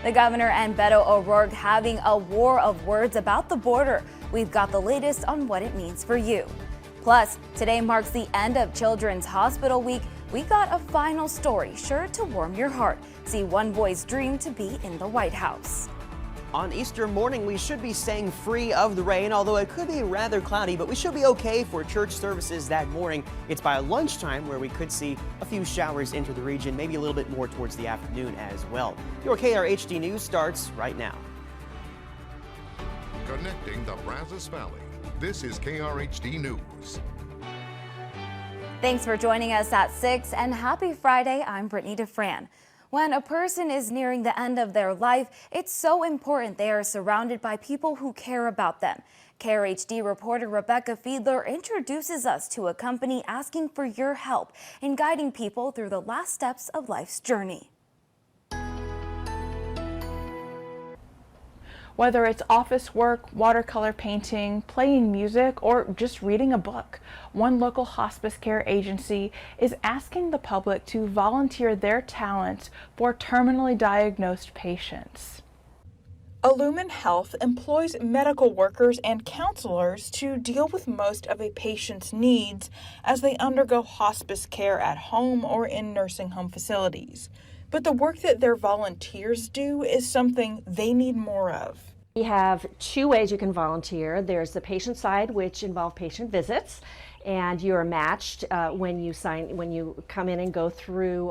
The governor and Beto O'Rourke having a war of words about the border. We've got the latest on what it means for you. Plus, today marks the end of Children's Hospital Week. We got a final story sure to warm your heart. See one boy's dream to be in the White House. On Easter morning, we should be staying free of the rain, although it could be rather cloudy, but we should be okay for church services that morning. It's by lunchtime where we could see a few showers enter the region, maybe a little bit more towards the afternoon as well. Your KRHD News starts right now. Connecting the Brazos Valley, this is KRHD News. Thanks for joining us at 6 and happy Friday. I'm Brittany DeFran. When a person is nearing the end of their life, it's so important they are surrounded by people who care about them. KRHD reporter Rebecca Fiedler introduces us to a company asking for your help in guiding people through the last steps of life's journey. Whether it's office work, watercolor painting, playing music, or just reading a book, one local hospice care agency is asking the public to volunteer their talents for terminally diagnosed patients. Illumin Health employs medical workers and counselors to deal with most of a patient's needs as they undergo hospice care at home or in nursing home facilities. But the work that their volunteers do is something they need more of. We have two ways you can volunteer. There's the patient side, which involve patient visits, and you're matched when you come in and go through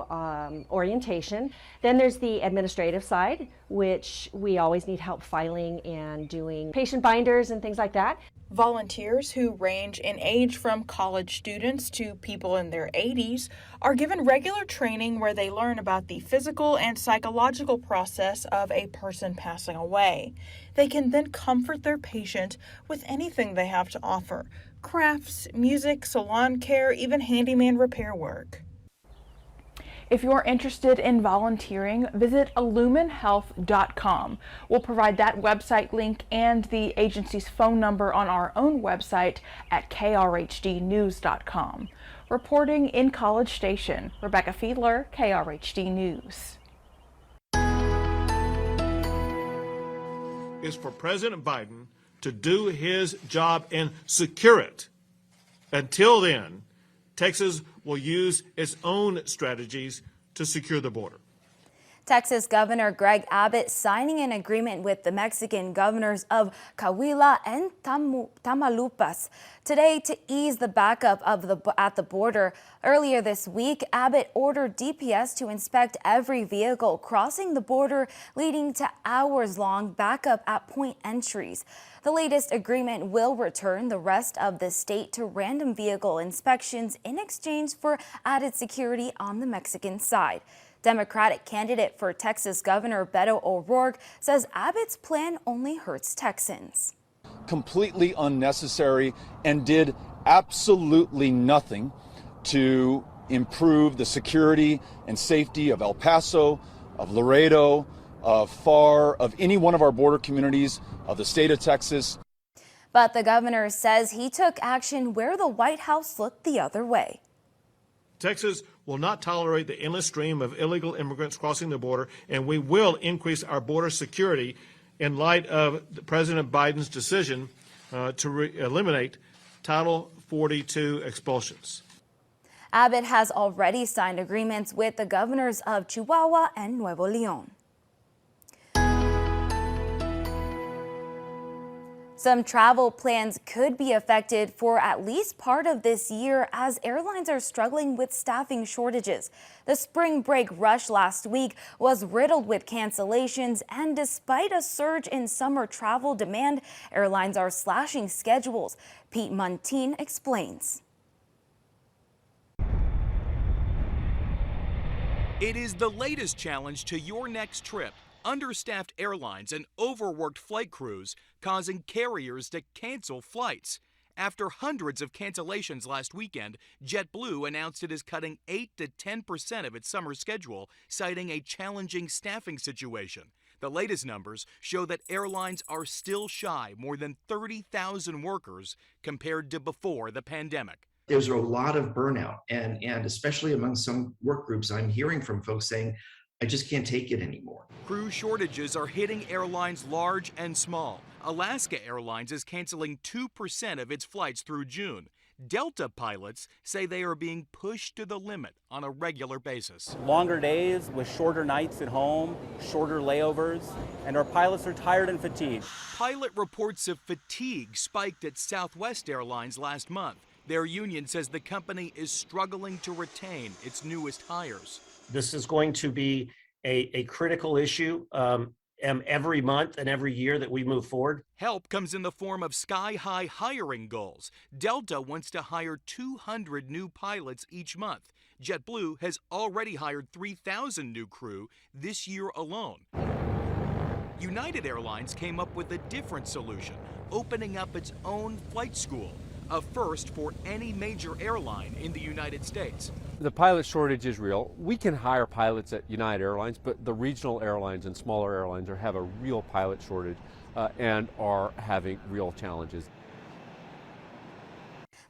orientation. Then there's the administrative side, which we always need help filing and doing patient binders and things like that. Volunteers who range in age from college students to people in their 80s are given regular training where they learn about the physical and psychological process of a person passing away. They can then comfort their patient with anything they have to offer: crafts, music, salon care, even handyman repair work. If you're interested in volunteering, visit illuminhealth.com. We'll provide that website link and the agency's phone number on our own website at krhdnews.com. Reporting in College Station, Rebecca Fiedler, KRHD News. Is for President Biden to do his job and secure it. Until then, Texas will use its own strategies to secure the border. Texas Governor Greg Abbott signing an agreement with the Mexican governors of Coahuila and Tamaulipas today to ease the backup at the border. Earlier this week, Abbott ordered DPS to inspect every vehicle crossing the border, leading to hours-long backup at point entries. The latest agreement will return the rest of the state to random vehicle inspections in exchange for added security on the Mexican side. Democratic candidate for Texas Governor Beto O'Rourke says Abbott's plan only hurts Texans. Completely unnecessary and did absolutely nothing to improve the security and safety of El Paso, of Laredo, of FAR, of any one of our border communities of the state of Texas. But the governor says he took action where the White House looked the other way. Texas will not tolerate the endless stream of illegal immigrants crossing the border, and we will increase our border security in light of President Biden's decision to eliminate Title 42 expulsions. Abbott has already signed agreements with the governors of Chihuahua and Nuevo León. Some travel plans could be affected for at least part of this year as airlines are struggling with staffing shortages. The spring break rush last week was riddled with cancellations, and despite a surge in summer travel demand, airlines are slashing schedules. Pete Muntean explains. It is the latest challenge to your next trip. Understaffed airlines and overworked flight crews causing carriers to cancel flights. After hundreds of cancellations last weekend, JetBlue announced it is cutting 8 to 10% of its summer schedule, citing a challenging staffing situation. The latest numbers show that airlines are still shy more than 30,000 workers compared to before the pandemic. There's a lot of burnout, and especially among some work groups, I'm hearing from folks saying, I just can't take it anymore. Crew shortages are hitting airlines large and small. Alaska Airlines is canceling 2% of its flights through June. Delta pilots say they are being pushed to the limit on a regular basis. Longer days with shorter nights at home, shorter layovers, and our pilots are tired and fatigued. Pilot reports of fatigue spiked at Southwest Airlines last month. Their union says the company is struggling to retain its newest hires. This is going to be a critical issue every month and every year that we move forward. Help comes in the form of sky-high hiring goals. Delta wants to hire 200 new pilots each month. JetBlue has already hired 3,000 new crew this year alone. United Airlines came up with a different solution, opening up its own flight school, a first for any major airline in the United States. The pilot shortage is real. We can hire pilots at United Airlines, but the regional airlines and smaller airlines have a real pilot shortage and are having real challenges.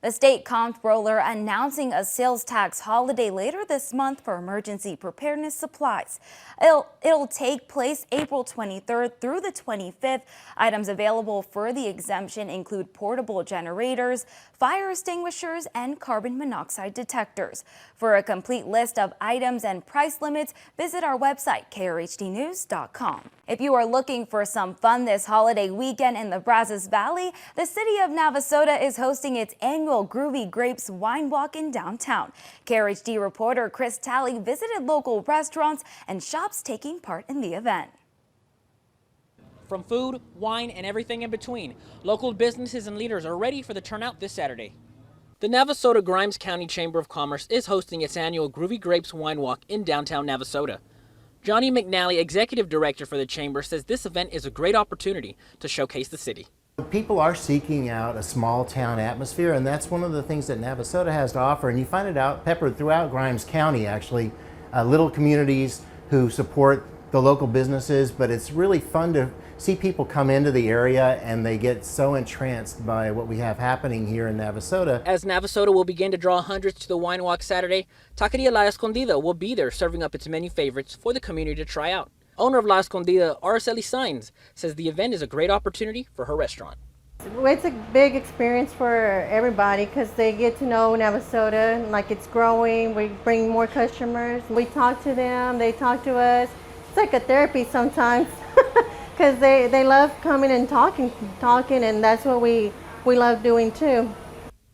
The state comptroller announcing a sales tax holiday later this month for emergency preparedness supplies. It'll take place April 23rd through the 25th. Items available for the exemption include portable generators, fire extinguishers, and carbon monoxide detectors. For a complete list of items and price limits, visit our website, krhdnews.com. If you are looking for some fun this holiday weekend in the Brazos Valley, the city of Navasota is hosting its annual Groovy Grapes Wine Walk in downtown. KRHD reporter Chris Talley visited local restaurants and shops taking part in the event. From food, wine, and everything in between, local businesses and leaders are ready for the turnout this Saturday. The Navasota Grimes County Chamber of Commerce is hosting its annual Groovy Grapes Wine Walk in downtown Navasota. Johnny McNally, executive director for the chamber, says this event is a great opportunity to showcase the city. People are seeking out a small town atmosphere, and that's one of the things that Navasota has to offer, and you find it out peppered throughout Grimes County, actually. Little communities who support the local businesses, but it's really fun to see people come into the area and they get so entranced by what we have happening here in Navasota. As Navasota will begin to draw hundreds to the Wine Walk Saturday, Taqueria La Escondida will be there serving up its menu favorites for the community to try out. Owner of La Escondida, Araceli Saenz, says the event is a great opportunity for her restaurant. It's a big experience for everybody because they get to know Navasota, like it's growing. We bring more customers. We talk to them, they talk to us. It's like a therapy sometimes because they love coming and talking, and that's what we love doing too.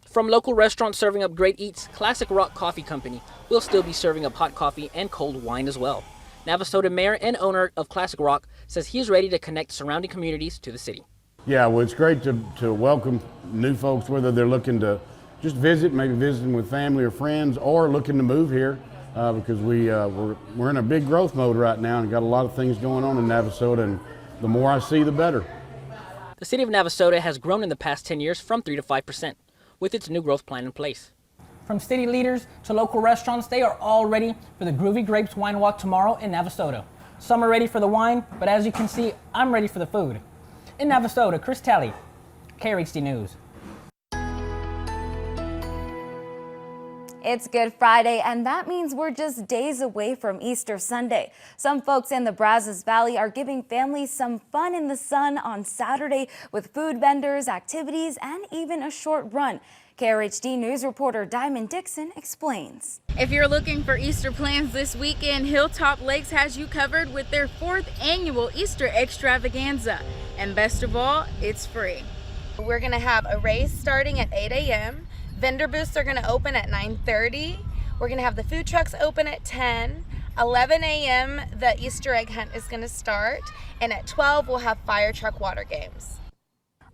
From local restaurants serving up great eats, Classic Rock Coffee Company will still be serving up hot coffee and cold wine as well. Navasota mayor and owner of Classic Rock says he is ready to connect surrounding communities to the city. Yeah, well, it's great to welcome new folks, whether they're looking to just visit, maybe visiting with family or friends, or looking to move here because we're in a big growth mode right now and got a lot of things going on in Navasota, and the more I see, the better. The city of Navasota has grown in the past 10 years from 3 to 5% with its new growth plan in place. From city leaders to local restaurants, they are all ready for the Groovy Grapes Wine Walk tomorrow in Navasota. Some are ready for the wine, but as you can see, I'm ready for the food. In Navasota, Chris Talley, KRHD News. It's Good Friday, and that means we're just days away from Easter Sunday. Some folks in the Brazos Valley are giving families some fun in the sun on Saturday with food vendors, activities, and even a short run. KRHD News reporter Diamond Dixon explains. If you're looking for Easter plans this weekend, Hilltop Lakes has you covered with their 4th annual Easter extravaganza. And best of all, it's free. We're gonna have a race starting at 8 a.m. Vendor booths are gonna open at 9:30. We're gonna have the food trucks open at 10. 11 a.m. the Easter egg hunt is gonna start. And at 12, we'll have fire truck water games.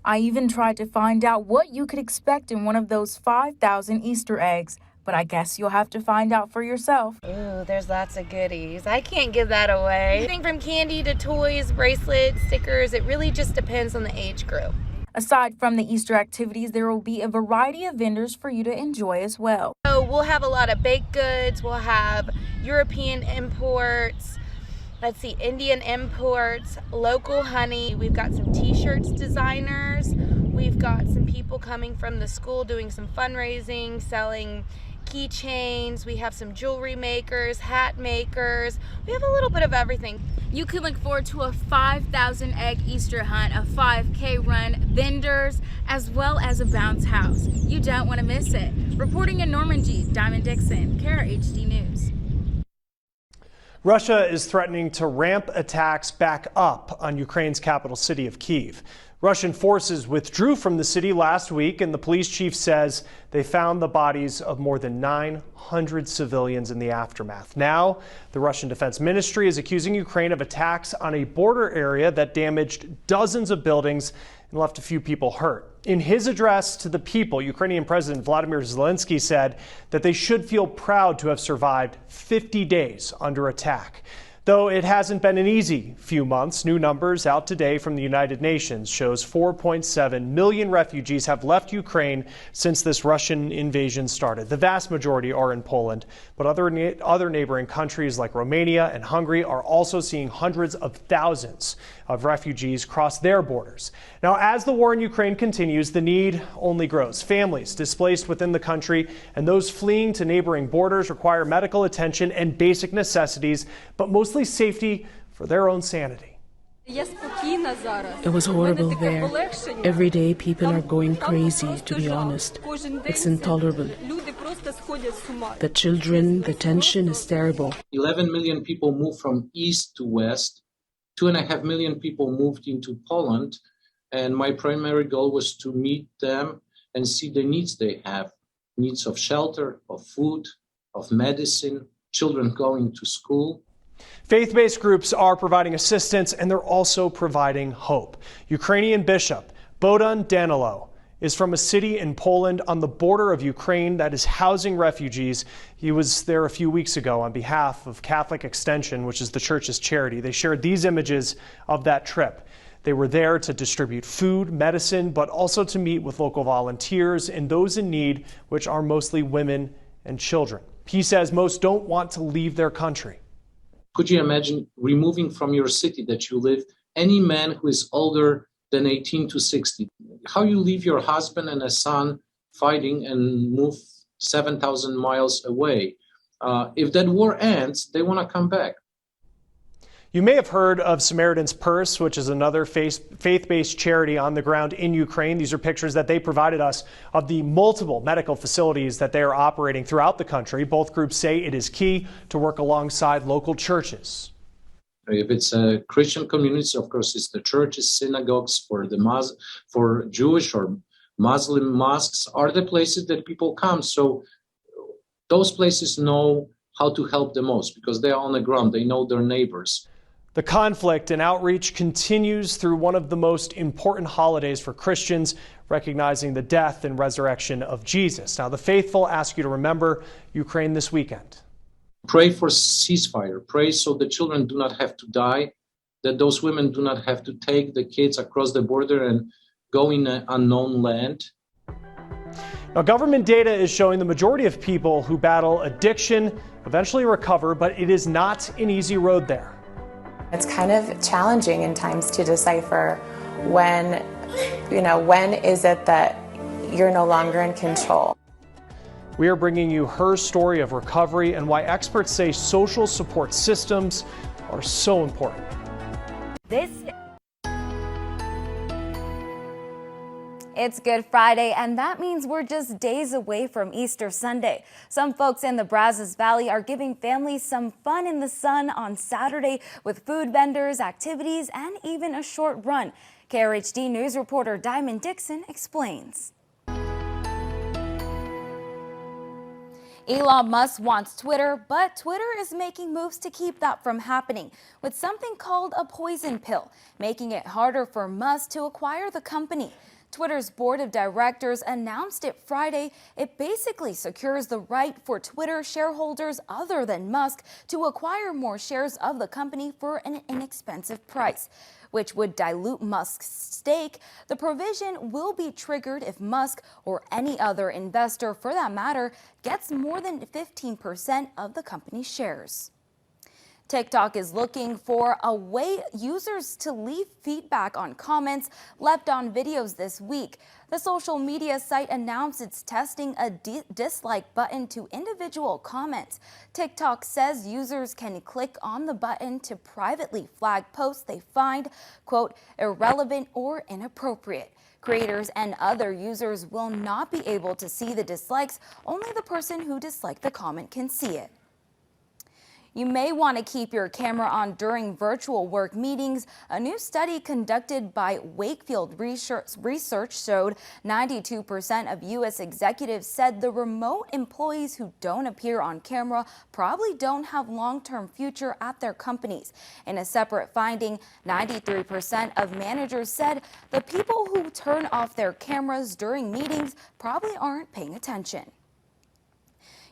I even tried to find out what you could expect in one of those 5,000 Easter eggs, but I guess you'll have to find out for yourself. Ooh, there's lots of goodies. I can't give that away. Anything from candy to toys, bracelets, stickers, it really just depends on the age group. Aside from the Easter activities, there will be a variety of vendors for you to enjoy as well. So we'll have a lot of baked goods, we'll have European imports, Indian imports, local honey. We've got some t-shirts designers. We've got some people coming from the school doing some fundraising, selling keychains, we have some jewelry makers, hat makers. We have a little bit of everything. You can look forward to a 5,000 egg Easter hunt, a 5K run, vendors, as well as a bounce house. You don't want to miss it. Reporting in Normandy, Diamond Dixon, KRHD News. Russia is threatening to ramp attacks back up on Ukraine's capital city of Kyiv. Russian forces withdrew from the city last week, and the police chief says they found the bodies of more than 900 civilians in the aftermath. Now, the Russian Defense Ministry is accusing Ukraine of attacks on a border area that damaged dozens of buildings and left a few people hurt. In his address to the people, Ukrainian President Vladimir Zelensky said that they should feel proud to have survived 50 days under attack. Though it hasn't been an easy few months, new numbers out today from the United Nations shows 4.7 million refugees have left Ukraine since this Russian invasion started. The vast majority are in Poland, but other neighboring countries like Romania and Hungary are also seeing hundreds of thousands of refugees cross their borders. Now, as the war in Ukraine continues, the need only grows. Families displaced within the country and those fleeing to neighboring borders require medical attention and basic necessities, but mostly safety for their own sanity. It was horrible there. Every day people are going crazy, to be honest. It's intolerable. The children, the tension is terrible. 11 million people moved from east to west. 2.5 million people moved into Poland. And my primary goal was to meet them and see the needs they have. Needs of shelter, of food, of medicine, children going to school. Faith-based groups are providing assistance, and they're also providing hope. Ukrainian Bishop Bohdan Danilo is from a city in Poland on the border of Ukraine that is housing refugees. He was there a few weeks ago on behalf of Catholic Extension, which is the church's charity. They shared these images of that trip. They were there to distribute food, medicine, but also to meet with local volunteers and those in need, which are mostly women and children. He says most don't want to leave their country. Could you imagine removing from your city that you live any man who is older than 18 to 60? How you leave your husband and a son fighting and move 7,000 miles away? If that war ends, they want to come back. You may have heard of Samaritan's Purse, which is another faith-based charity on the ground in Ukraine. These are pictures that they provided us of the multiple medical facilities that they are operating throughout the country. Both groups say it is key to work alongside local churches. If it's a Christian community, of course, it's the churches, synagogues, for Jewish or Muslim mosques are the places that people come. So those places know how to help the most because they are on the ground. They know their neighbors. The conflict and outreach continues through one of the most important holidays for Christians, recognizing the death and resurrection of Jesus. Now, the faithful ask you to remember Ukraine this weekend. Pray for ceasefire. Pray so the children do not have to die, that those women do not have to take the kids across the border and go in an unknown land. Now, government data is showing the majority of people who battle addiction eventually recover, but it is not an easy road there. It's kind of challenging in times to decipher when is it that you're no longer in control. We are bringing you her story of recovery and why experts say social support systems are so important. It's Good Friday, and that means we're just days away from Easter Sunday. Some folks in the Brazos Valley are giving families some fun in the sun on Saturday with food vendors, activities, and even a short run. KRHD News reporter Diamond Dixon explains. Elon Musk wants Twitter, but Twitter is making moves to keep that from happening with something called a poison pill, making it harder for Musk to acquire the company. Twitter's board of directors announced it Friday. It basically secures the right for Twitter shareholders other than Musk to acquire more shares of the company for an inexpensive price, which would dilute Musk's stake. The provision will be triggered if Musk or any other investor, for that matter, gets more than 15% of the company's shares. TikTok is looking for a way users to leave feedback on comments left on videos this week. The social media site announced it's testing a dislike button to individual comments. TikTok says users can click on the button to privately flag posts they find, quote, irrelevant or inappropriate. Creators and other users will not be able to see the dislikes. Only the person who disliked the comment can see it. You may want to keep your camera on during virtual work meetings. A new study conducted by Wakefield Research showed 92% of U.S. executives said the remote employees who don't appear on camera probably don't have long-term future at their companies. In a separate finding, 93% of managers said the people who turn off their cameras during meetings probably aren't paying attention.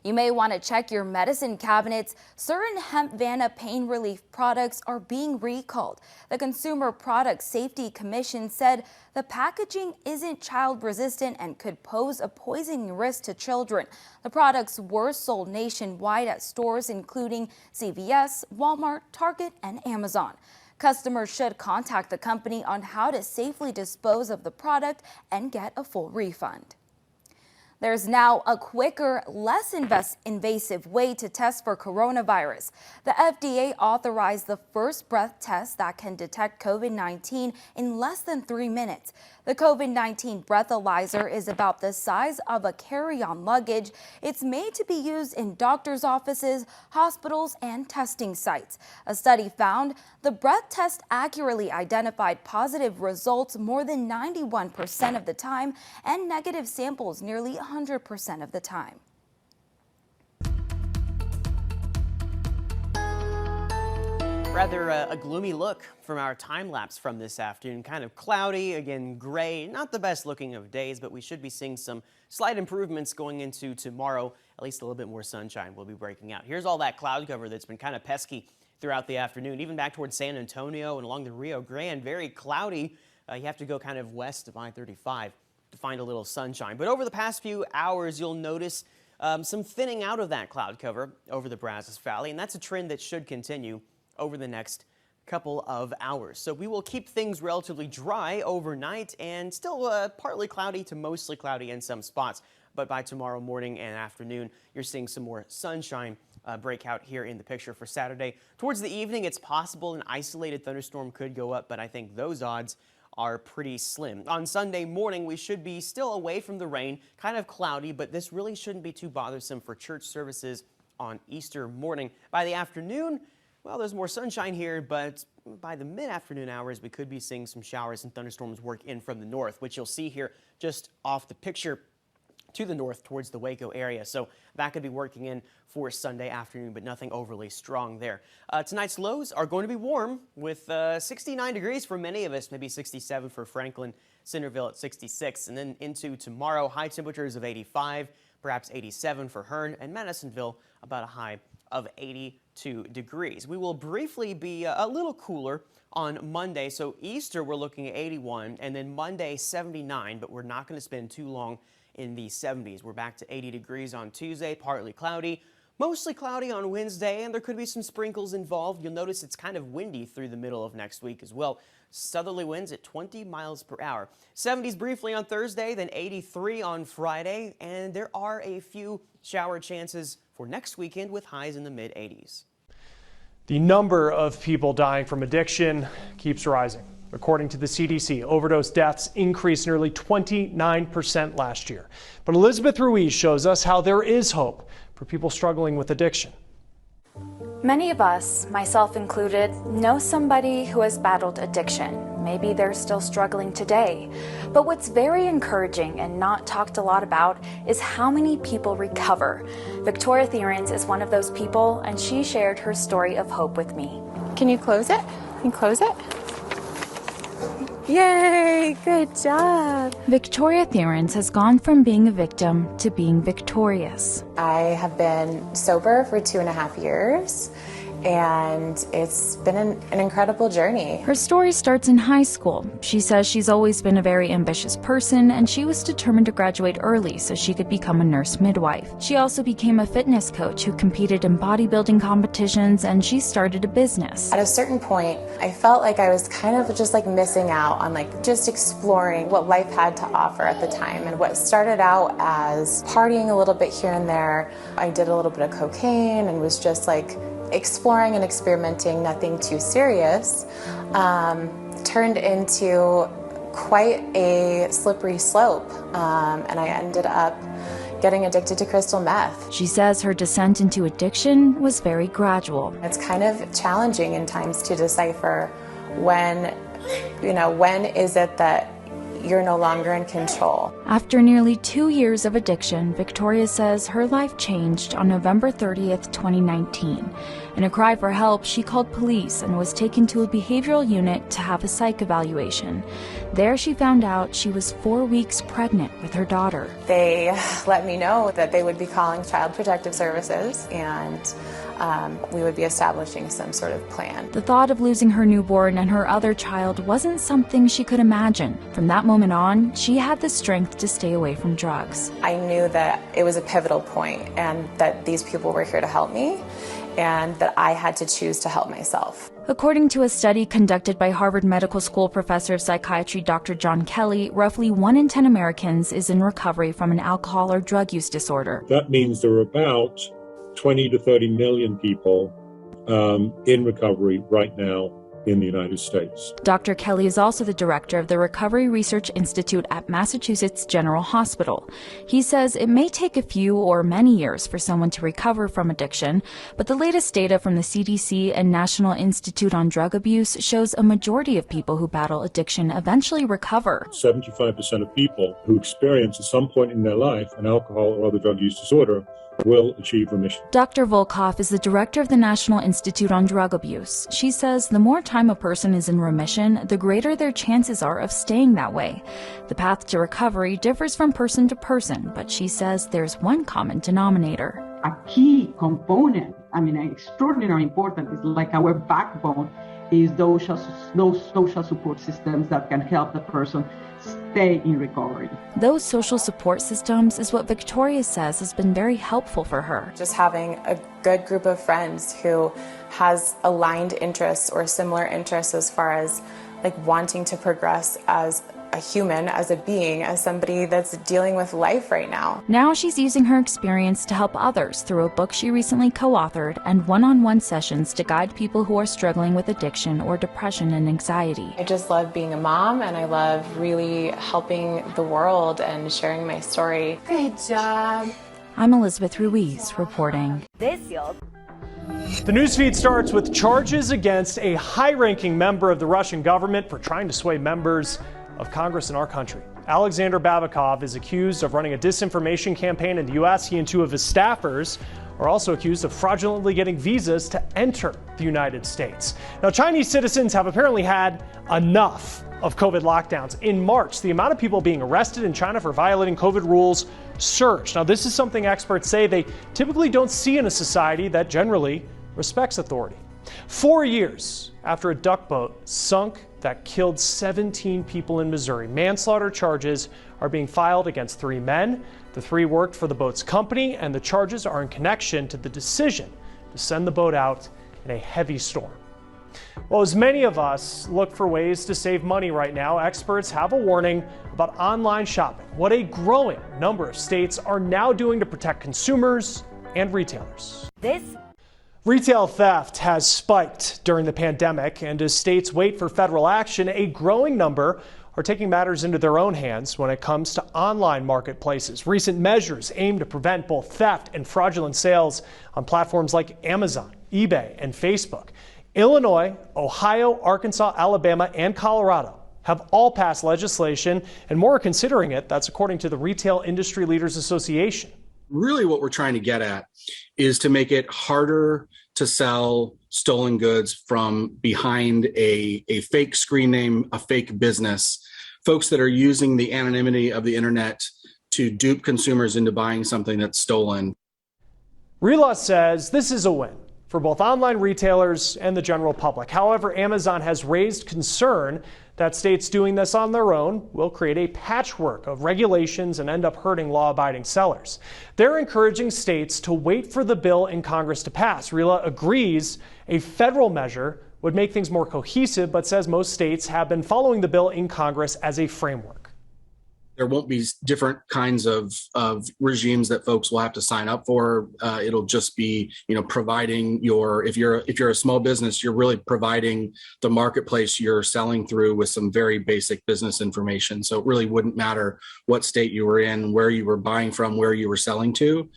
You may want to check your medicine cabinets. Certain hemp VITA pain relief products are being recalled. The Consumer Product Safety Commission said the packaging isn't child resistant and could pose a poisoning risk to children. The products were sold nationwide at stores including CVS, Walmart, Target, and Amazon. Customers should contact the company on how to safely dispose of the product and get a full refund. There's now a quicker, less invasive way to test for coronavirus. The FDA authorized the first breath test that can detect COVID-19 in less than 3 minutes. The COVID-19 breathalyzer is about the size of a carry-on luggage. It's made to be used in doctors' offices, hospitals, and testing sites. A study found the breath test accurately identified positive results more than 91% of the time and negative samples nearly 100% of the time. Rather a gloomy look from our time lapse from this afternoon. Kind of cloudy, again gray, not the best looking of days, but we should be seeing some slight improvements going into tomorrow. At least a little bit more sunshine will be breaking out. Here's all that cloud cover that's been kind of pesky throughout the afternoon, even back towards San Antonio and along the Rio Grande. Very cloudy. You have to go kind of west of I-35 to find a little sunshine. But over the past few hours, you'll notice some thinning out of that cloud cover over the Brazos Valley, and that's a trend that should continue over the next couple of hours. So we will keep things relatively dry overnight and still partly cloudy to mostly cloudy in some spots. But by tomorrow morning and afternoon, you're seeing some more sunshine break out here in the picture for Saturday. Towards the evening, it's possible an isolated thunderstorm could go up, but I think those odds are pretty slim. On Sunday morning, we should be still away from the rain, kind of cloudy, but this really shouldn't be too bothersome for church services on Easter morning. By the afternoon, well, there's more sunshine here, but by the mid-afternoon hours, we could be seeing some showers and thunderstorms work in from the north, which you'll see here just off the picture to the north towards the Waco area. So that could be working in for Sunday afternoon, but nothing overly strong there. Tonight's lows are going to be warm with 69 degrees for many of us, maybe 67 for Franklin, Centerville at 66. And then into tomorrow, high temperatures of 85, perhaps 87 for Hearn, and Madisonville about a high of 82 degrees. We will briefly be a little cooler on Monday. So Easter, we're looking at 81, and then Monday, 79, but we're not going to spend too long in the 70s. We're back to 80 degrees on Tuesday, partly cloudy, mostly cloudy on Wednesday, and there could be some sprinkles involved. You'll notice it's kind of windy through the middle of next week as well. Southerly winds at 20 miles per hour. 70s briefly on Thursday, then 83 on Friday, and there are a few shower chances for next weekend with highs in the mid-80s. The number of people dying from addiction keeps rising. According to the CDC, overdose deaths increased nearly 29% last year. But Elizabeth Ruiz shows us how there is hope for people struggling with addiction. Many of us, myself included, know somebody who has battled addiction. Maybe they're still struggling today. But what's very encouraging and not talked a lot about is how many people recover. Victoria Thierens is one of those people, and she shared her story of hope with me. Can you close it? Can you close it? Yay, good job. Victoria Thierens has gone from being a victim to being victorious. I have been sober for 2.5 years, and it's been an incredible journey. Her story starts in high school. She says she's always been a very ambitious person, and she was determined to graduate early so she could become a nurse midwife. She also became a fitness coach who competed in bodybuilding competitions, and she started a business. At a certain point, I felt like I was kind of just like missing out on like just exploring what life had to offer at the time. And what started out as partying a little bit here and there, I did a little bit of cocaine and was just like exploring and experimenting, nothing too serious, turned into quite a slippery slope, and I ended up getting addicted to crystal meth. She says her descent into addiction was very gradual. It's kind of challenging in times to decipher when is it that you're no longer in control. After nearly 2 years of addiction, Victoria says her life changed on November 30th, 2019. In a cry for help, she called police and was taken to a behavioral unit to have a psych evaluation. There she found out she was 4 weeks pregnant with her daughter. They let me know that they would be calling Child Protective Services and we would be establishing some sort of plan. The thought of losing her newborn and her other child wasn't something she could imagine. From that moment on, she had the strength to stay away from drugs. I knew that it was a pivotal point and that these people were here to help me and that I had to choose to help myself. According to a study conducted by Harvard Medical School professor of psychiatry Dr. John Kelly, roughly 1 in 10 Americans is in recovery from an alcohol or drug use disorder. That means there are about 20 to 30 million people in recovery right now in the United States. Dr. Kelly is also the director of the Recovery Research Institute at Massachusetts General Hospital. He says it may take a few or many years for someone to recover from addiction, but the latest data from the CDC and National Institute on Drug Abuse shows a majority of people who battle addiction eventually recover. 75% of people who experience at some point in their life an alcohol or other drug use disorder will achieve remission. Dr. Volkoff is the director of the National Institute on Drug Abuse. She says the more time a person is in remission, the greater their chances are of staying that way. The path to recovery differs from person to person, but she says there's one common denominator. A key component, extraordinarily important, is like our backbone, is those social support systems that can help the person stay in recovery. Those social support systems is what Victoria says has been very helpful for her. Just having a good group of friends who has aligned interests or similar interests as far as like wanting to progress as a human, as a being, as somebody that's dealing with life right now. Now she's using her experience to help others through a book she recently co-authored and one-on-one sessions to guide people who are struggling with addiction or depression and anxiety. I just love being a mom, and I love really helping the world and sharing my story. Good job. I'm Elizabeth Ruiz reporting. The newsfeed starts with charges against a high-ranking member of the Russian government for trying to sway members of Congress in our country. Alexander Babikov is accused of running a disinformation campaign in the U.S. He and 2 of his staffers are also accused of fraudulently getting visas to enter the United States. Now, Chinese citizens have apparently had enough of COVID lockdowns. In March, the amount of people being arrested in China for violating COVID rules surged. Now, this is something experts say they typically don't see in a society that generally respects authority. 4 years after a duck boat sunk that killed 17 people in Missouri, manslaughter charges are being filed against 3 men. The 3 worked for the boat's company, and the charges are in connection to the decision to send the boat out in a heavy storm. Well, as many of us look for ways to save money right now, experts have a warning about online shopping, what a growing number of states are now doing to protect consumers and retailers. Retail theft has spiked during the pandemic, and as states wait for federal action, a growing number are taking matters into their own hands when it comes to online marketplaces. Recent measures aim to prevent both theft and fraudulent sales on platforms like Amazon, eBay, and Facebook. Illinois, Ohio, Arkansas, Alabama, and Colorado have all passed legislation, and more are considering it. That's according to the Retail Industry Leaders Association. Really what we're trying to get at is to make it harder to sell stolen goods from behind a fake screen name, a fake business, folks that are using the anonymity of the internet to dupe consumers into buying something that's stolen. RELA says this is a win for both online retailers and the general public. However, Amazon has raised concern that states doing this on their own will create a patchwork of regulations and end up hurting law-abiding sellers. They're encouraging states to wait for the bill in Congress to pass. RILA agrees a federal measure would make things more cohesive, but says most states have been following the bill in Congress as a framework. There won't be different kinds of regimes that folks will have to sign up for. It'll just be, providing if you're a small business, you're really providing the marketplace you're selling through with some very basic business information. So it really wouldn't matter what state you were in, where you were buying from, where you were selling to.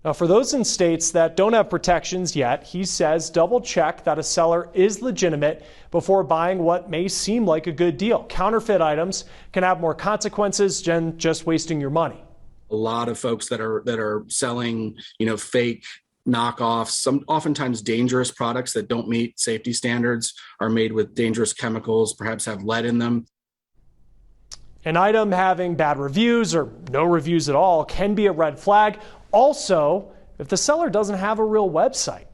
Now, for those in states that don't have protections yet, he says double check that a seller is legitimate before buying what may seem like a good deal. Counterfeit items can have more consequences than just wasting your money. A lot of folks that are selling, fake knockoffs, some oftentimes dangerous products that don't meet safety standards, are made with dangerous chemicals, perhaps have lead in them. An item having bad reviews or no reviews at all can be a red flag. Also, if the seller doesn't have a real website.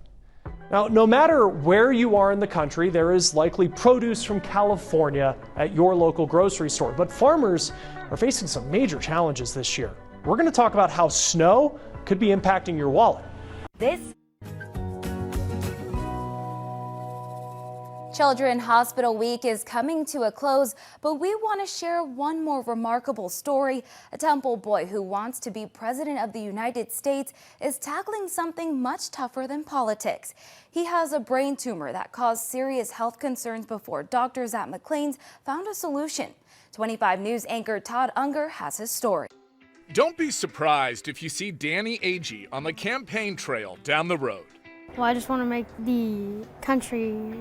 Now, no matter where you are in the country, there is likely produce from California at your local grocery store. But farmers are facing some major challenges this year. We're going to talk about how snow could be impacting your wallet. Children's Hospital Week is coming to a close, but we want to share one more remarkable story. A Temple boy who wants to be president of the United States is tackling something much tougher than politics. He has a brain tumor that caused serious health concerns before doctors at McLean's found a solution. 25 News anchor Todd Unger has his story. Don't be surprised if you see Danny Agee on the campaign trail down the road. Well, I just want to make the country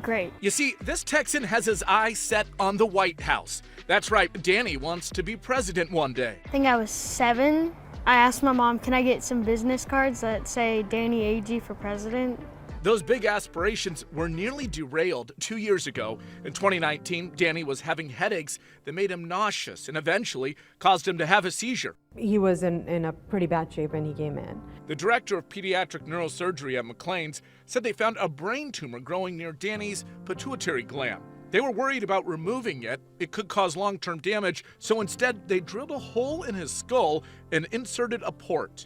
great. You see, this Texan has his eyes set on the White House. That's right, Danny wants to be president one day. I think I was 7. I asked my mom, can I get some business cards that say Danny Agee for president? Those big aspirations were nearly derailed 2 years ago. In 2019, Danny was having headaches that made him nauseous and eventually caused him to have a seizure. He was in a pretty bad shape when he came in. The director of pediatric neurosurgery at McLean's said they found a brain tumor growing near Danny's pituitary gland. They were worried about removing it. It could cause long-term damage, so instead they drilled a hole in his skull and inserted a port.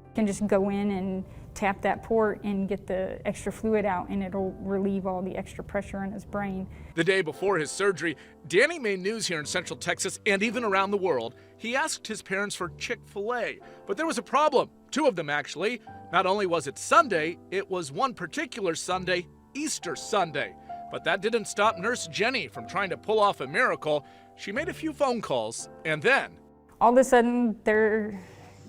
You can just go in and tap that port and get the extra fluid out, and it'll relieve all the extra pressure in his brain. The day before his surgery, Danny made news here in Central Texas and even around the world. He asked his parents for Chick-fil-A, but there was a problem. 2 of them, actually. Not only was it Sunday, it was one particular Sunday, Easter Sunday. But that didn't stop Nurse Jenny from trying to pull off a miracle. She made a few phone calls, and then All of a sudden, there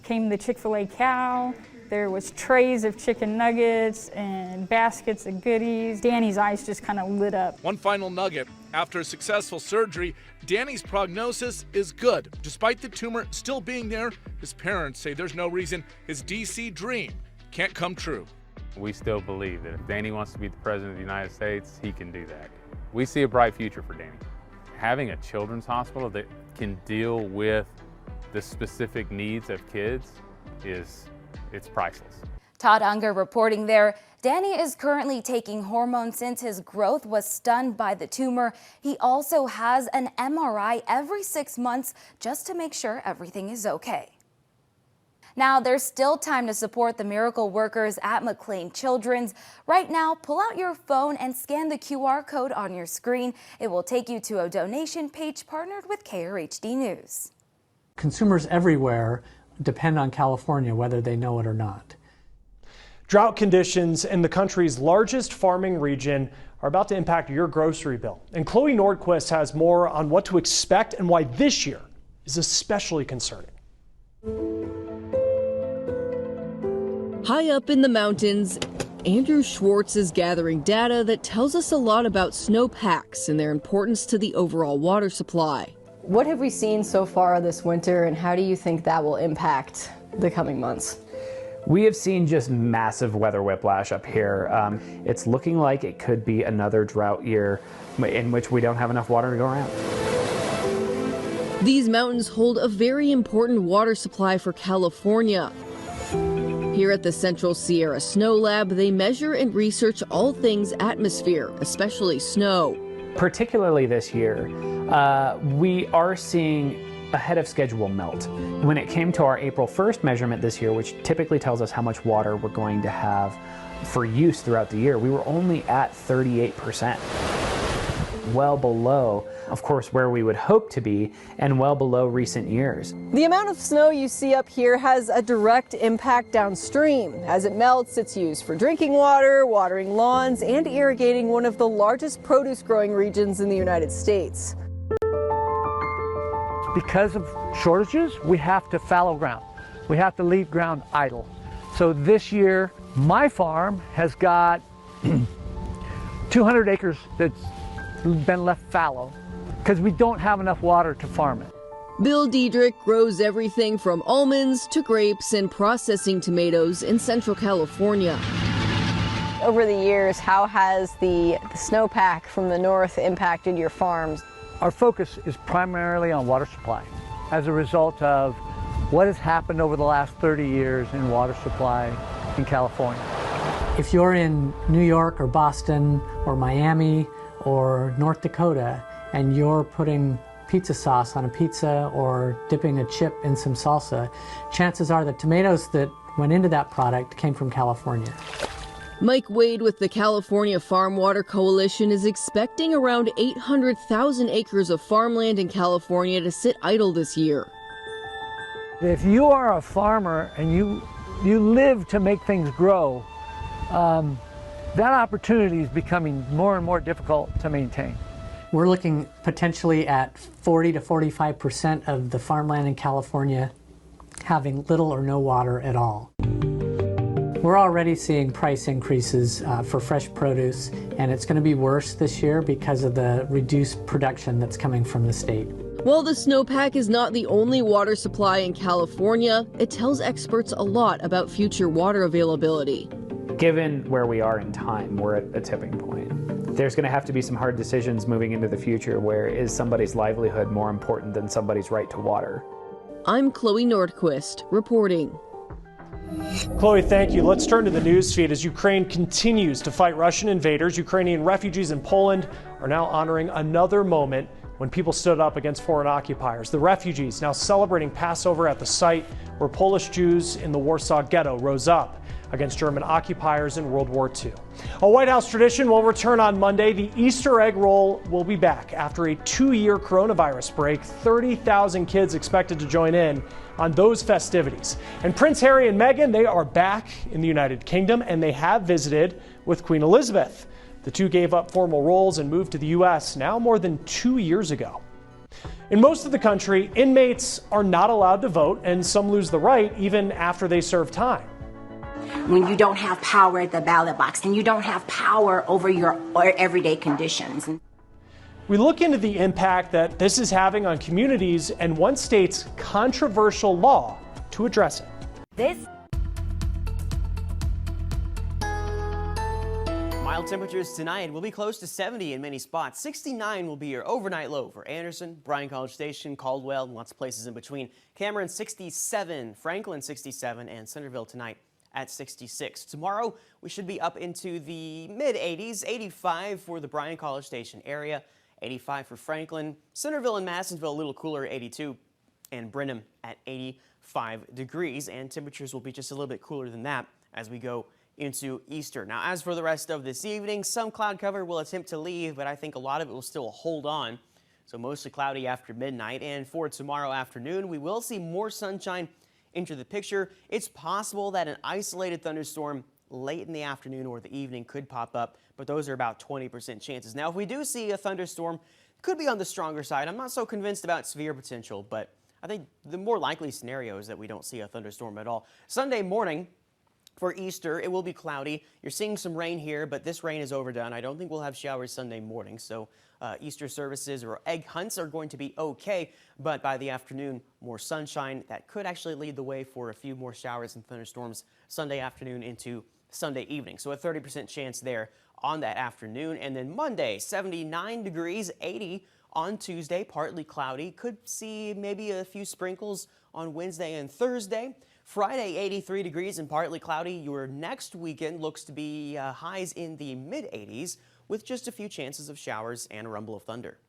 came the Chick-fil-A cow. There was trays of chicken nuggets and baskets of goodies. Danny's eyes just kind of lit up. One final nugget. After a successful surgery, Danny's prognosis is good. Despite the tumor still being there, his parents say there's no reason his DC dream can't come true. We still believe that if Danny wants to be the president of the United States, he can do that. We see a bright future for Danny. Having a children's hospital that can deal with the specific needs of kids it's priceless. Todd Unger reporting there. Danny is currently taking hormones since his growth was stunned by the tumor. He also has an MRI every 6 months just to make sure everything is okay. Now, there's still time to support the miracle workers at McLean Children's. Right now, pull out your phone and scan the QR code on your screen. It will take you to a donation page partnered with KRHD News. Consumers everywhere depend on California, whether they know it or not. Drought conditions in the country's largest farming region are about to impact your grocery bill. And Chloe Nordquist has more on what to expect and why this year is especially concerning. High up in the mountains, Andrew Schwartz is gathering data that tells us a lot about snowpacks and their importance to the overall water supply. What have we seen so far this winter, and how do you think that will impact the coming months? We have seen just massive weather whiplash up here. It's looking like it could be another drought year in which we don't have enough water to go around. These mountains hold a very important water supply for California. Here at the Central Sierra Snow Lab, they measure and research all things atmosphere, especially snow. Particularly this year, we are seeing ahead of schedule melt. When it came to our April 1st measurement this year, which typically tells us how much water we're going to have for use throughout the year, we were only at 38%. Well below, of course, where we would hope to be, and well below recent years. The amount of snow you see up here has a direct impact downstream. As it melts, it's used for drinking water, watering lawns, and irrigating one of the largest produce growing regions in the United States. Because of shortages, we have to fallow ground. We have to leave ground idle. So this year, my farm has got 200 acres that's been left fallow because we don't have enough water to farm it. Bill Diedrich grows everything from almonds to grapes and processing tomatoes in Central California. Over the years, how has the snowpack from the north impacted your farms? Our focus is primarily on water supply as a result of what has happened over the last 30 years in water supply in California. If you're in New York or Boston or Miami or North Dakota and you're putting pizza sauce on a pizza or dipping a chip in some salsa, chances are the tomatoes that went into that product came from California. Mike Wade with the California Farm Water Coalition is expecting around 800,000 acres of farmland in California to sit idle this year. If you are a farmer and you live to make things grow, that opportunity is becoming more and more difficult to maintain. We're looking potentially at 40 to 45% of the farmland in California having little or no water at all. We're already seeing price increases for fresh produce, and it's going to be worse this year because of the reduced production that's coming from the state. While the snowpack is not the only water supply in California, it tells experts a lot about future water availability. Given where we are in time, we're at a tipping point. There's going to have to be some hard decisions moving into the future where is somebody's livelihood more important than somebody's right to water? I'm Chloe Nordquist, reporting. Chloe, thank you. Let's turn to the news feed. As Ukraine continues to fight Russian invaders, Ukrainian refugees in Poland are now honoring another moment when people stood up against foreign occupiers. The refugees now celebrating Passover at the site where Polish Jews in the Warsaw Ghetto rose up against German occupiers in World War II. A White House tradition will return on Monday. The Easter egg roll will be back after a 2-year coronavirus break. 30,000 kids expected to join in on those festivities. And Prince Harry and Meghan, they are back in the United Kingdom, and they have visited with Queen Elizabeth. The two gave up formal roles and moved to the U.S. now more than 2 years ago. In most of the country, inmates are not allowed to vote, and some lose the right even after they serve time. When you don't have power at the ballot box and you don't have power over your everyday conditions. We look into the impact that this is having on communities and one state's controversial law to address it. Mild temperatures tonight will be close to 70 in many spots. 69 will be your overnight low for Anderson, Bryan College Station, Caldwell, and lots of places in between. Cameron 67, Franklin 67, and Centerville tonight at 66. Tomorrow, we should be up into the mid-80s, 85 for the Bryan College Station area, 85 for Franklin, Centerville and Madisonville a little cooler, 82, and Brenham at 85 degrees. And temperatures will be just a little bit cooler than that as we go into Easter. Now, as for the rest of this evening, some cloud cover will attempt to leave, but I think a lot of it will still hold on. So mostly cloudy after midnight. And for tomorrow afternoon, we will see more sunshine enter the picture. It's possible that an isolated thunderstorm late in the afternoon or the evening could pop up, but those are about 20% chances. Now, if we do see a thunderstorm, it could be on the stronger side. I'm not so convinced about severe potential, but I think the more likely scenario is that we don't see a thunderstorm at all. Sunday morning, for Easter, it will be cloudy. You're seeing some rain here, but this rain is overdone. I don't think we'll have showers Sunday morning, so Easter services or egg hunts are going to be okay, but by the afternoon, more sunshine. That could actually lead the way for a few more showers and thunderstorms Sunday afternoon into Sunday evening. So a 30% chance there on that afternoon. And then Monday, 79 degrees, 80 on Tuesday, partly cloudy. Could see maybe a few sprinkles on Wednesday and Thursday. Friday, 83 degrees and partly cloudy. Your next weekend looks to be highs in the mid-80s with just a few chances of showers and a rumble of thunder.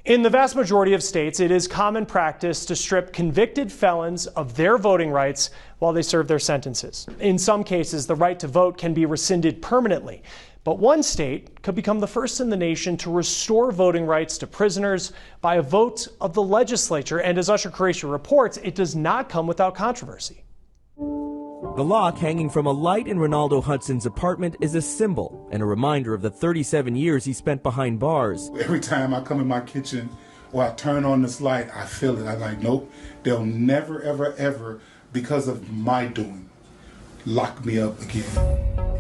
In the vast majority of states, it is common practice to strip convicted felons of their voting rights while they serve their sentences. In some cases, the right to vote can be rescinded permanently. But one state could become the first in the nation to restore voting rights to prisoners by a vote of the legislature. And as Usher Qureshi reports, it does not come without controversy. The lock hanging from a light in Ronaldo Hudson's apartment is a symbol and a reminder of the 37 years he spent behind bars. Every time I come in my kitchen or I turn on this light, I feel it. I'm like, nope, they'll never, ever, ever, because of my doing, lock me up again.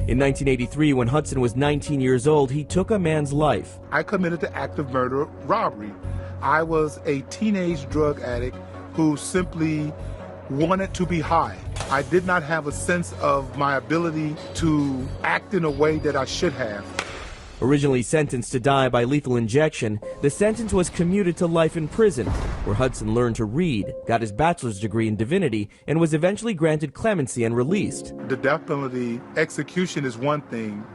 In 1983, when Hudson was 19 years old, he took a man's life. I committed the act of murder robbery. I was a teenage drug addict who simply wanted to be high. I did not have a sense of my ability to act in a way that I should have. Originally sentenced to die by lethal injection, the sentence was commuted to life in prison, where Hudson learned to read, got his bachelor's degree in divinity, and was eventually granted clemency and released. The death penalty execution is one thing.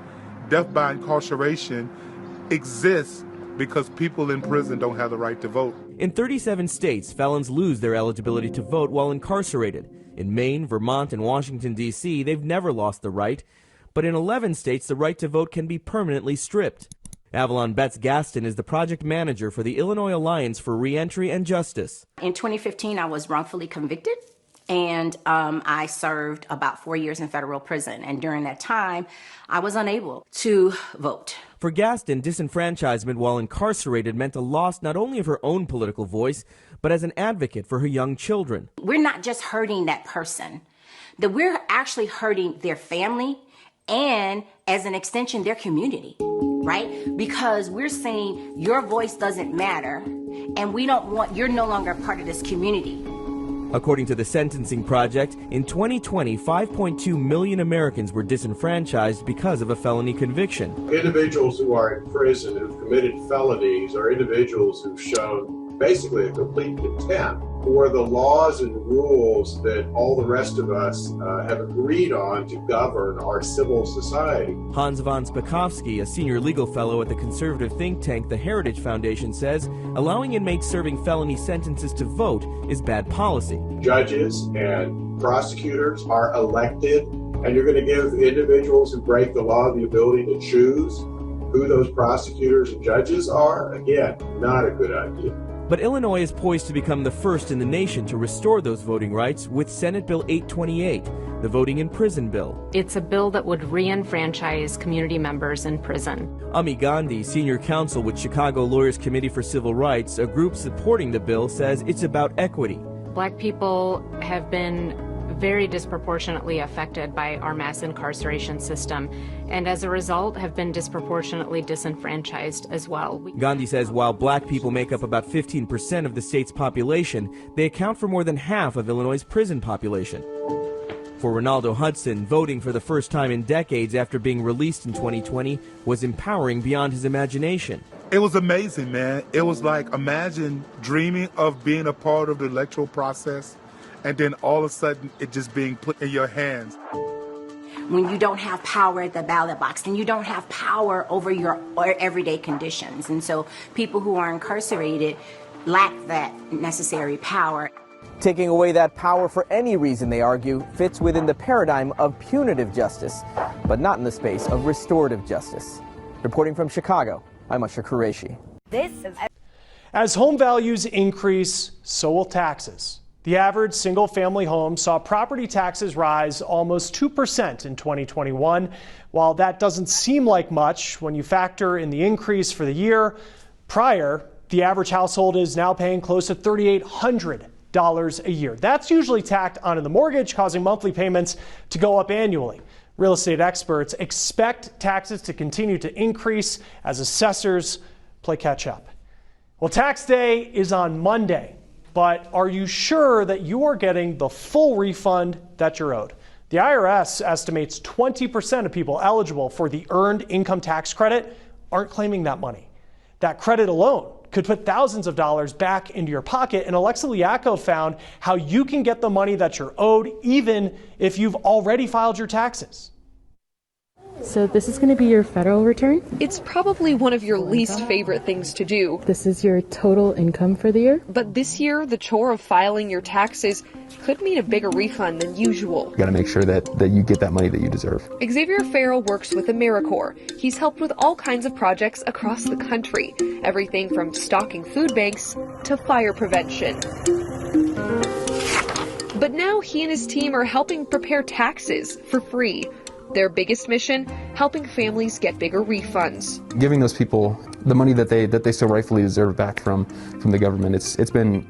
Death by incarceration exists because people in prison don't have the right to vote. In 37 states, felons lose their eligibility to vote while incarcerated. In Maine, Vermont, and Washington, D.C., they've never lost the right. But in 11 states, the right to vote can be permanently stripped. Avalon Betts Gaston is the project manager for the Illinois Alliance for Reentry and Justice. In 2015, I was wrongfully convicted, and I served about 4 years in federal prison. And during that time, I was unable to vote. For Gaston, disenfranchisement while incarcerated meant a loss not only of her own political voice, but as an advocate for her young children. We're not just hurting that person, that we're actually hurting their family and, as an extension, their community, right? Because we're saying your voice doesn't matter, and we don't want, you're no longer a part of this community. According to the Sentencing Project, in 2020, 5.2 million Americans were disenfranchised because of a felony conviction. Individuals who are in prison who've committed felonies are individuals who've shown basically a complete contempt for the laws and rules that all the rest of us have agreed on to govern our civil society. Hans von Spakovsky, a senior legal fellow at the conservative think tank The Heritage Foundation, says allowing inmates serving felony sentences to vote is bad policy. Judges and prosecutors are elected, and you're going to give individuals who break the law the ability to choose who those prosecutors and judges are? Again, not a good idea. But Illinois is poised to become the first in the nation to restore those voting rights with Senate Bill 828, the voting in prison bill. It's a bill that would re-enfranchise community members in prison. Ami Gandhi, senior counsel with Chicago Lawyers Committee for Civil Rights, a group supporting the bill, says it's about equity. Black people have been very disproportionately affected by our mass incarceration system, and as a result have been disproportionately disenfranchised as well. Gandhi says while black people make up about 15% of the state's population, they account for more than half of Illinois' prison population. For Ronaldo Hudson, voting for the first time in decades after being released in 2020 was empowering beyond his imagination. It was amazing, man. It was like, imagine dreaming of being a part of the electoral process, and then all of a sudden it just being put in your hands. When you don't have power at the ballot box, then you don't have power over your everyday conditions. And so people who are incarcerated lack that necessary power. Taking away that power for any reason, they argue, fits within the paradigm of punitive justice, but not in the space of restorative justice. Reporting from Chicago, I'm Usher Qureshi. As home values increase, so will taxes. The average single-family home saw property taxes rise almost 2% in 2021. While that doesn't seem like much when you factor in the increase for the year prior, the average household is now paying close to $3,800 a year. That's usually tacked onto the mortgage, causing monthly payments to go up annually. Real estate experts expect taxes to continue to increase as assessors play catch up. Well, tax day is on Monday. But are you sure that you are getting the full refund that you're owed? The IRS estimates 20% of people eligible for the Earned Income Tax Credit aren't claiming that money. That credit alone could put thousands of dollars back into your pocket. And Alexa Liacco found how you can get the money that you're owed even if you've already filed your taxes. So this is going to be your federal return? It's probably one of your least favorite things to do. This is your total income for the year? But this year, the chore of filing your taxes could mean a bigger refund than usual. You got to make sure that you get that money that you deserve. Xavier Farrell works with AmeriCorps. He's helped with all kinds of projects across the country, everything from stocking food banks to fire prevention. But now he and his team are helping prepare taxes for free. Their biggest mission, helping families get bigger refunds. Giving those people the money that they so rightfully deserve back from the government, it's been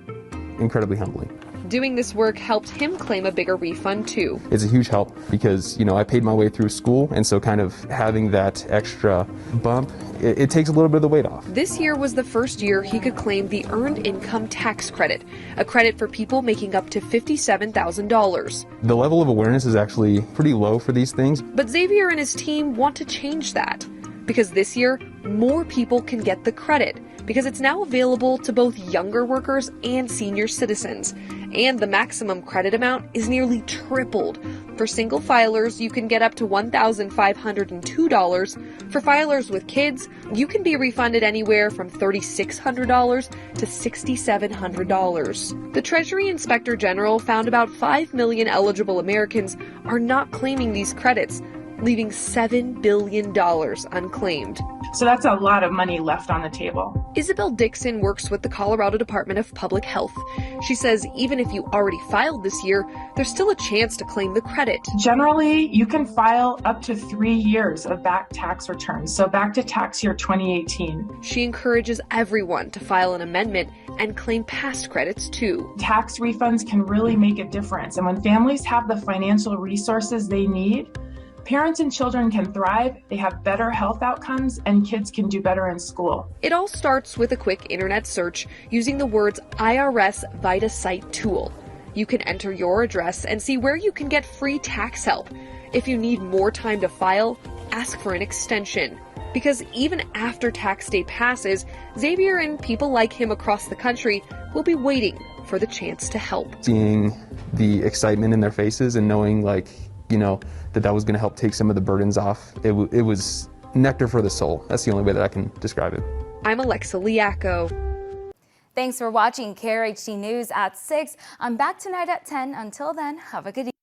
incredibly humbling. Doing this work helped him claim a bigger refund too. It's a huge help because, I paid my way through school, and so kind of having that extra bump, it takes a little bit of the weight off. This year was the first year he could claim the Earned Income Tax Credit, a credit for people making up to $57,000. The level of awareness is actually pretty low for these things. But Xavier and his team want to change that, because this year, more people can get the credit, because it's now available to both younger workers and senior citizens. And the maximum credit amount is nearly tripled. For single filers, you can get up to $1,502. For filers with kids, you can be refunded anywhere from $3,600 to $6,700. The Treasury Inspector General found about 5 million eligible Americans are not claiming these credits, leaving $7 billion unclaimed. So that's a lot of money left on the table. Isabel Dixon works with the Colorado Department of Public Health. She says even if you already filed this year, there's still a chance to claim the credit. Generally, you can file up to 3 years of back tax returns, so back to tax year 2018. She encourages everyone to file an amendment and claim past credits too. Tax refunds can really make a difference, and when families have the financial resources they need, parents and children can thrive, they have better health outcomes, and kids can do better in school. It all starts with a quick internet search using the words IRS VITA site tool. You can enter your address and see where you can get free tax help. If you need more time to file, ask for an extension. Because even after tax day passes, Xavier and people like him across the country will be waiting for the chance to help. Seeing the excitement in their faces and knowing that was going to help take some of the burdens off. It was nectar for the soul. That's the only way that I can describe it. I'm Alexa Liacco. Thanks for watching Krhd News at 6. I'm back tonight at 10. Until then, have a good evening.